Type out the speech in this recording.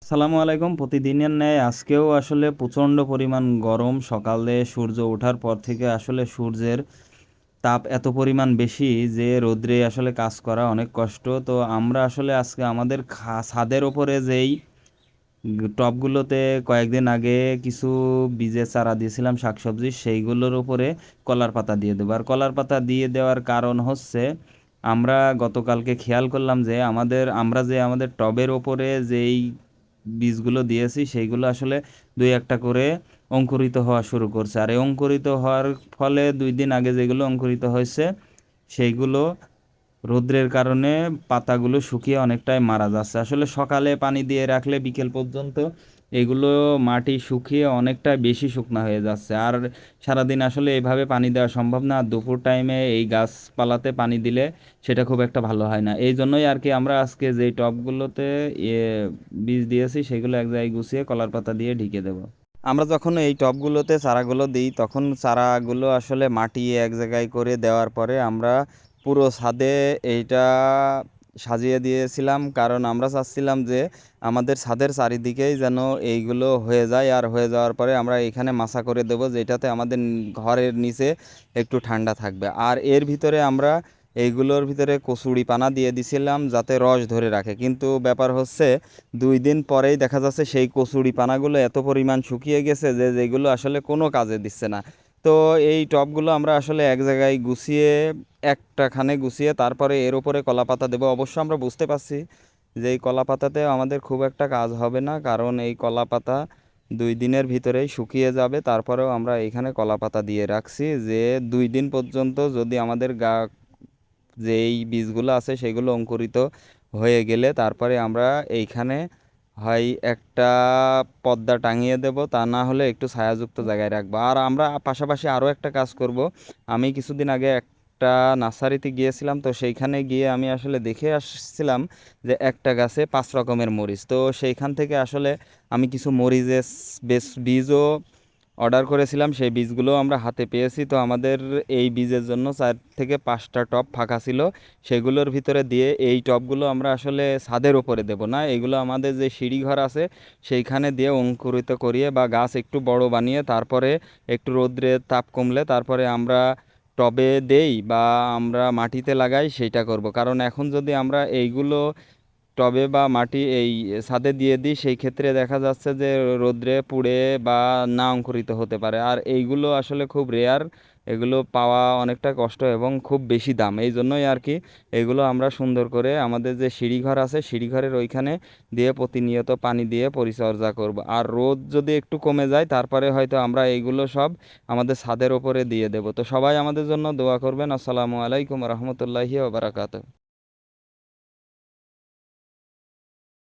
আসসালামু আলাইকুম। প্রতিদিনের ন্যায় আজকেও আসলে প্রচণ্ড পরিমাণ গরম। সকালে সূর্য ওঠার পর থেকে আসলে সূর্যের তাপ এত পরিমাণ বেশি যে রৌদ্রে আসলে কাজ করা অনেক কষ্ট। তো আমরা আসলে আজকে আমাদের ছাদের ওপরে যেই টবগুলোতে কয়েকদিন আগে কিছু বীজের চারা দিয়েছিলাম শাকসবজির, সেইগুলোর উপরে কলার পাতা দিয়ে দেবো। আর কলার পাতা দিয়ে দেওয়ার কারণ হচ্ছে, আমরা গতকালকে খেয়াল করলাম যে আমাদের টবের ওপরে যেই বীজগুলো দিয়েছি সেইগুলো আসলে ২-১টা করে অঙ্কুরিত হওয়া শুরু করছে। আর এই অঙ্কুরিত হওয়ার ফলে ২ দিন আগে যেগুলো অঙ্কুরিত হয়েছে সেইগুলো রৌদ্রের কারণে পাতাগুলো শুকিয়ে অনেকটাই মারা যাচ্ছে। আসলে সকালে পানি দিয়ে রাখলে বিকেল পর্যন্ত এগুলো মাটি শুকিয়ে অনেকটা বেশি শুকনা হয়ে যাচ্ছে। আর সারাদিন আসলে এভাবে পানি দেওয়া সম্ভব না। আর দুপুর টাইমে এই গাছপালাতে পানি দিলে সেটা খুব একটা ভালো হয় না। এই জন্যই আর কি আমরা আজকে যেই টবগুলোতে বীজ দিয়েছি সেগুলো এক জায়গায় গুছিয়ে কলার পাতা দিয়ে ঢেকে দেবো। আমরা যখন এই টবগুলোতে চারাগুলো দিই তখন চারাগুলো আসলে মাটি এক জায়গায় করে দেওয়ার পরে আমরা পুরো ছাদে এইটা সাজিয়ে দিয়েছিলাম, কারণ আমরা চাচ্ছিলাম যে আমাদের ছাদের চারিদিকেই যেন এইগুলো হয়ে যায়। আর হয়ে যাওয়ার পরে আমরা এখানে মাচা করে দেবো, যেটাতে আমাদের ঘরের নিচে একটু ঠান্ডা থাকবে। আর এর ভিতরে আমরা এইগুলোর ভিতরে কচুরি পানা দিয়ে দিছিলাম যাতে রস ধরে রাখে, কিন্তু ব্যাপার হচ্ছে ২ দিন পরেই দেখা যাচ্ছে সেই কচুরি পানাগুলো এত পরিমাণ শুকিয়ে গেছে যে যেগুলো আসলে কোনো কাজে দিচ্ছে না। তো এই টবগুলো আমরা আসলে এক জায়গায় গুছিয়ে একটাখানে গুছিয়ে তারপরে এর উপরে কলা পাতা দেবো। অবশ্য আমরা বুঝতে পারছি যে এই কলা পাতাতে আমাদের খুব একটা কাজ হবে না, কারণ এই কলা পাতা ২ দিনের ভিতরেই শুকিয়ে যাবে। তারপরেও আমরা এখানে কলা পাতা দিয়ে রাখছি যে ২ দিন পর্যন্ত যদি আমাদের যেই বীজগুলো আছে সেগুলো অঙ্কুরিত হয়ে গেলে তারপরে আমরা এইখানে হয় একটা পর্দা টাঙিয়ে দেব, তা না হলে একটু ছায়াযুক্ত জায়গায় রাখবো। আর আমরা পাশাপাশি আরও একটা কাজ করব। আমি কিছুদিন আগে একটা নার্সারিতে গিয়েছিলাম, তো সেইখানে গিয়ে আমি আসলে দেখে আসছিলাম যে একটা গাছে ৫ রকমের মরিচ। তো সেইখান থেকে আসলে আমি কিছু মরিচের বীজও অর্ডার করেছিলাম, সেই বীজগুলো আমরা হাতে পেয়েছি। তো আমাদের এই বীজের জন্য ৪ থেকে ৫টা টব ফাঁকা ছিল, সেগুলোর ভিতরে দিয়ে এই টবগুলো আমরা আসলে ছাদের ওপরে দেব না, এগুলো আমাদের যে সিঁড়িঘর আছে সেইখানে দিয়ে অঙ্কুরিত করিয়ে বা গাছ একটু বড় বানিয়ে তারপরে একটু রৌদ্রের তাপ কমলে তারপরে আমরা টবে দেই বা আমরা মাটিতে লাগাই, সেইটা করব। কারণ এখন যদি আমরা এইগুলো টবে বা মাটি এই ছাদে দিয়ে দিই সেই ক্ষেত্রে দেখা যাচ্ছে যে রোদ্রে পুড়ে বা না অঙ্কুরিত হতে পারে। আর এইগুলো আসলে খুব রেয়ার, এগুলো পাওয়া অনেকটা কষ্ট এবং খুব বেশি দাম। এই জন্যই আর কি এগুলো আমরা সুন্দর করে আমাদের যে সিঁড়িঘর আছে সিঁড়িঘরের ওইখানে দিয়ে প্রতিনিয়ত পানি দিয়ে পরিচর্যা করব। আর রোদ যদি একটু কমে যায় তারপরে হয়তো আমরা এইগুলো সব আমাদের ছাদের ওপরে দিয়ে দেব। তো সবাই আমাদের জন্য দোয়া করবেন। আসসালামু আলাইকুম রহমতুল্লাহি ওয়া বারাকাতুহু।